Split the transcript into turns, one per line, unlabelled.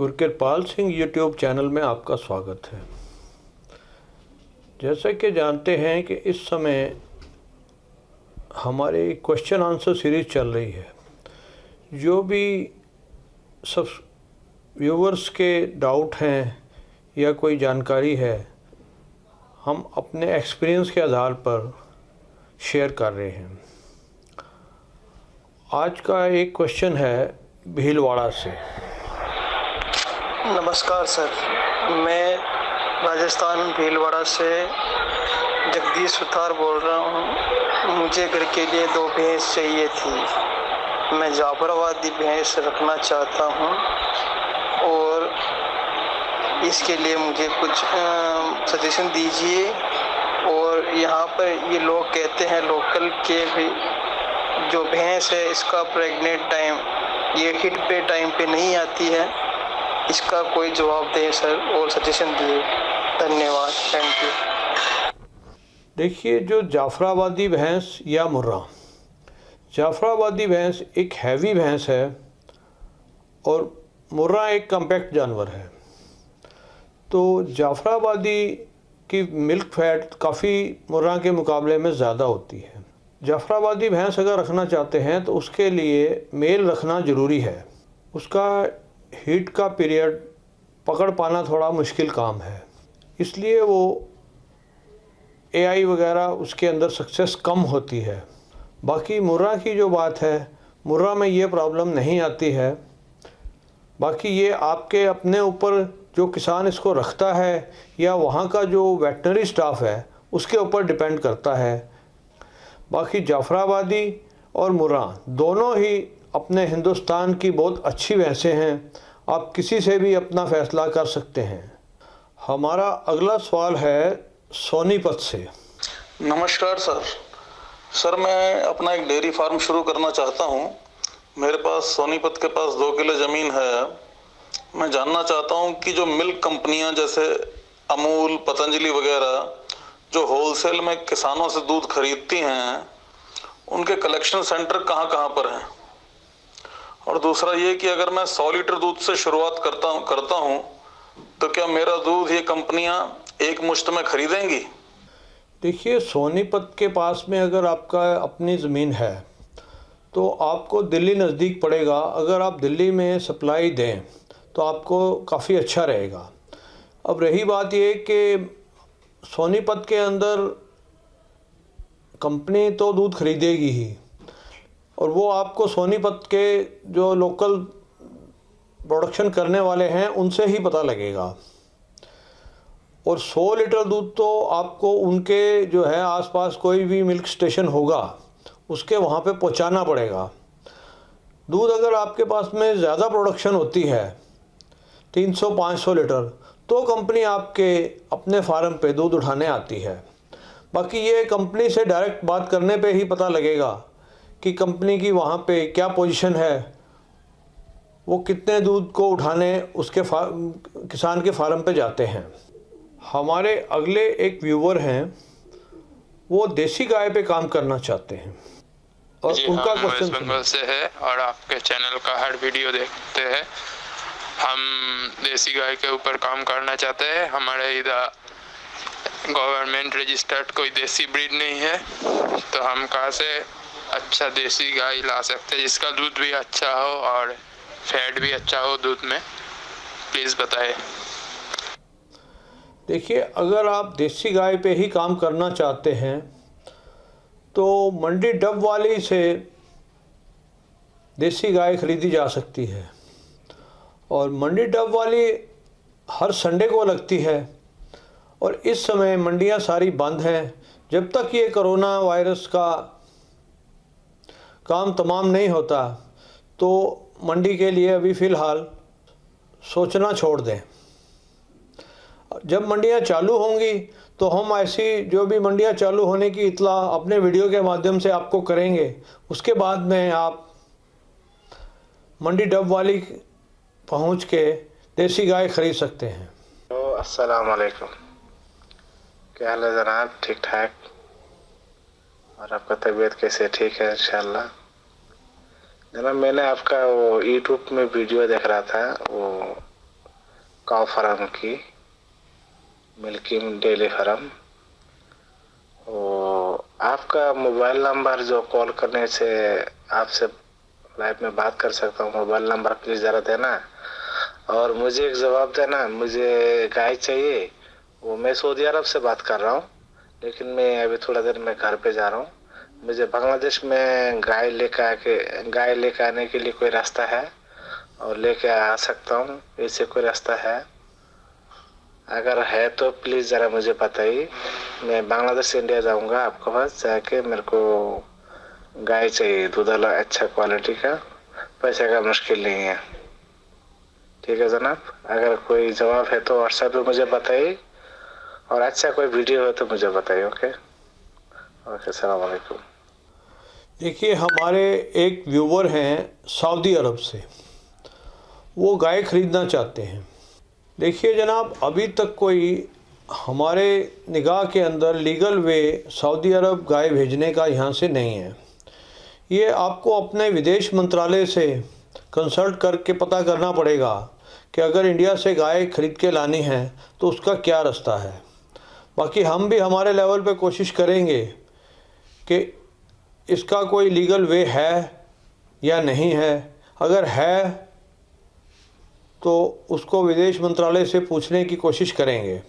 गुरकिरपाल Singh YouTube channel में आपका स्वागत है। जैसा कि जानते हैं कि इस समय हमारी क्वेश्चन आंसर सीरीज़ चल रही है। जो भी सब व्यूवर्स के डाउट हैं या कोई जानकारी है, हम अपने एक्सपीरियंस के आधार पर शेयर कर रहे हैं। आज का एक क्वेश्चन है भीलवाड़ा से।
नमस्कार सर, मैं राजस्थान भीलवाड़ा से जगदीश सुतार बोल रहा हूँ। मुझे घर के लिए 2 भैंस चाहिए थी। मैं जाफराबादी भैंस रखना चाहता हूँ और इसके लिए मुझे कुछ सजेशन दीजिए। और यहाँ पर ये लोग कहते हैं लोकल के भी जो भैंस है इसका प्रेग्नेंट टाइम ये हिट पे टाइम पे नहीं आती है। इसका कोई जवाब दें सर और सजेशन दिए। धन्यवाद, थैंक यू।
देखिए, जो जाफराबादी भैंस या मुर्रा, जाफराबादी भैंस एक हैवी भैंस है और मुर्रा एक कॉम्पैक्ट जानवर है। तो जाफराबादी की मिल्क फैट काफ़ी मुर्रा के मुकाबले में ज़्यादा होती है। जाफराबादी भैंस अगर रखना चाहते हैं तो उसके लिए मेल रखना ज़रूरी है। उसका हीट का पीरियड पकड़ पाना थोड़ा मुश्किल काम है, इसलिए वो एआई वगैरह उसके अंदर सक्सेस कम होती है। बाकी मुर्रा की जो बात है, मुर्रा में ये प्रॉब्लम नहीं आती है। बाकी ये आपके अपने ऊपर, जो किसान इसको रखता है या वहाँ का जो वेटनरी स्टाफ है उसके ऊपर डिपेंड करता है। बाकी जाफराबादी और मुर्रा दोनों ही अपने हिंदुस्तान की बहुत अच्छी भैंसें हैं। आप किसी से भी अपना फ़ैसला कर सकते हैं। हमारा अगला सवाल है सोनीपत से।
नमस्कार सर, मैं अपना एक डेयरी फार्म शुरू करना चाहता हूँ। मेरे पास सोनीपत के पास 2 किलो ज़मीन है। मैं जानना चाहता हूँ कि जो मिल्क कंपनियाँ जैसे अमूल, पतंजलि वगैरह जो होलसेल में किसानों से दूध खरीदती हैं, उनके कलेक्शन सेंटर कहाँ कहाँ पर हैं। और दूसरा ये कि अगर मैं 100 लीटर दूध से शुरुआत करता हूँ तो क्या मेरा दूध ये कंपनियाँ एक मुश्त में खरीदेंगी?
देखिए, सोनीपत के पास में अगर आपका अपनी ज़मीन है तो आपको दिल्ली नज़दीक पड़ेगा। अगर आप दिल्ली में सप्लाई दें तो आपको काफ़ी अच्छा रहेगा। अब रही बात ये कि सोनीपत के अंदर कंपनी तो दूध खरीदेगी ही, और वो आपको सोनीपत के जो लोकल प्रोडक्शन करने वाले हैं उनसे ही पता लगेगा। और 100 लीटर दूध तो आपको उनके जो है आसपास कोई भी मिल्क स्टेशन होगा उसके वहाँ पे पहुँचाना पड़ेगा। दूध अगर आपके पास में ज़्यादा प्रोडक्शन होती है 300-500 लीटर, तो कंपनी आपके अपने फार्म पे दूध उठाने आती है। बाकी ये कंपनी से डायरेक्ट बात करने पे ही पता लगेगा कि कंपनी की वहाँ पे क्या पोजीशन है, वो कितने दूध को उठाने उसके किसान के फार्म पे जाते हैं। हमारे अगले एक व्यूवर हैं, वो देसी गाय पे काम करना चाहते हैं और उनका क्वेश्चन
वेस्ट बंगाल से है और आपके चैनल का हर वीडियो देखते हैं। हम देसी गाय के ऊपर काम करना चाहते हैं। हमारे इधर गवर्नमेंट रजिस्टर्ड कोई देसी ब्रीड नहीं है, तो हम कहाँ से अच्छा देसी गाय ला सकते हैं जिसका दूध भी अच्छा हो और फैट भी अच्छा हो दूध में? प्लीज़ बताएं।
देखिए, अगर आप देसी गाय पे ही काम करना चाहते हैं तो मंडी डब वाली से देसी गाय खरीदी जा सकती है। और मंडी डब वाली हर संडे को लगती है और इस समय मंडियां सारी बंद हैं। जब तक ये कोरोना वायरस का काम तमाम नहीं होता तो मंडी के लिए अभी फ़िलहाल सोचना छोड़ दें। जब मंडियां चालू होंगी तो हम ऐसी जो भी मंडियां चालू होने की इत्तला अपने वीडियो के माध्यम से आपको करेंगे। उसके बाद में आप मंडी डब वाली पहुंच के देसी गाय खरीद सकते हैं।
तो अस्सलाम वालेकुम, क्या हाल है जनाब? ठीक ठाक? और आपका तबीयत कैसे? ठीक है इंशाल्लाह। जनाब, मैंने आपका वो यूट्यूब में वीडियो देख रहा था, वो काव फार्म की, मिल्की डेयरी फार्म। वो आपका मोबाइल नंबर जो कॉल करने से आपसे लाइव में बात कर सकता हूँ, मोबाइल नंबर प्लीज़ ज़रा देना और मुझे एक जवाब देना। मुझे गाय चाहिए, वो मैं सऊदी अरब से बात कर रहा हूँ, लेकिन मैं अभी थोड़ा देर में घर पे जा रहा हूँ। मुझे बांग्लादेश में गाय लेकर आने के लिए कोई रास्ता है और लेके आ सकता हूँ, ऐसे कोई रास्ता है? अगर है तो प्लीज़ ज़रा मुझे बताइए। मैं बांग्लादेश से इंडिया जाऊँगा, आपके पास जाके मेरे को गाय चाहिए, दूध वाला अच्छा क्वालिटी का, पैसे का मुश्किल नहीं है। ठीक है जनाब, अगर कोई जवाब है तो व्हाट्सएप पे मुझे बताइए और अच्छा कोई वीडियो है तो मुझे बताइए। ओके, सलाम वालेकुम।
देखिए, हमारे एक व्यूवर हैं सऊदी अरब से, वो गाय ख़रीदना चाहते हैं। देखिए जनाब, अभी तक कोई हमारे निगाह के अंदर लीगल वे सऊदी अरब गाय भेजने का यहाँ से नहीं है। ये आपको अपने विदेश मंत्रालय से कंसल्ट करके पता करना पड़ेगा कि अगर इंडिया से गाय ख़रीद के लानी है तो उसका क्या रास्ता है। बाकी हम भी हमारे लेवल पे कोशिश करेंगे कि इसका कोई लीगल वे है या नहीं है। अगर है तो उसको विदेश मंत्रालय से पूछने की कोशिश करेंगे।